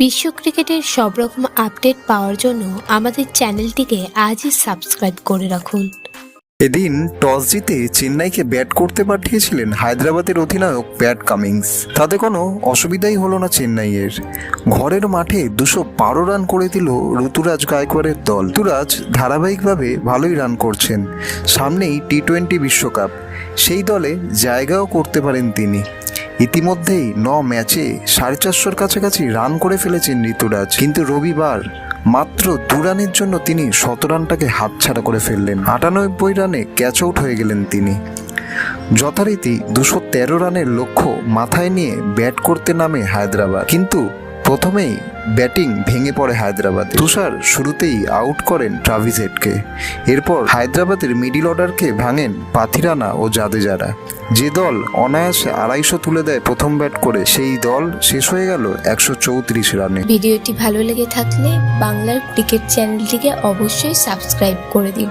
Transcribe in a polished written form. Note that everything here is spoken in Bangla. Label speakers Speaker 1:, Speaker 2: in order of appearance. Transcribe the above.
Speaker 1: বিশ্ব ক্রিকেটের সব রকম আপডেট পাওয়ার জন্য আমাদের চ্যানেলটিকে আজই সাবস্ক্রাইব করে রাখুন।
Speaker 2: এদিন টস জিতে চেন্নাইকে ব্যাট করতে পাঠিয়েছিলেন হায়দ্রাবাদের অধিনায়ক প্যাট কামিন্স। তাতে কোনো অসুবিধাই হলো না চেন্নাইয়ের। ঘরের মাঠে 212 রান করে দিল ঋতুরাজ গায়কোয়াড়ের দল। ঋতুরাজ ধারাবাহিকভাবে ভালোই রান করছেন। সামনেই টি-20 বিশ্বকাপ, সেই দলে জায়গাও করতে পারেন তিনি। ইতিমধ্যেই 9 ম্যাচে 450-র কাছাকাছি রান করে ফেলেছেন ঋতুরাজ, কিন্তু রবিবার মাত্র 2 রানের জন্য তিনি 100 রানটাকে হাতছাড়া করে ফেললেন। 98 রানে ক্যাচ আউট হয়ে গেলেন তিনি। যথারীতি 213 রানের লক্ষ্য মাথায় নিয়ে ব্যাট করতে নামে হায়দ্রাবাদ, কিন্তু প্রথমেই ব্যাটিং ভেঙে পড়ে হায়দ্রাবাদ। তুষার শুরুতেই আউট করেন ট্রাভিস হেডকে। এরপর হায়দ্রাবাদের মিডিল অর্ডারকে ভাঙেন পাথিরানা ও জাদেজারা। যে দল অনায়াসে 250 তুলে দেয় প্রথম ব্যাট করে, সেই দল শেষ হয়ে গেল 134 রানে।
Speaker 1: ভিডিওটি ভালো লেগে থাকলে বাংলার ক্রিকেট চ্যানেলটিকে অবশ্যই সাবস্ক্রাইব করে দিন।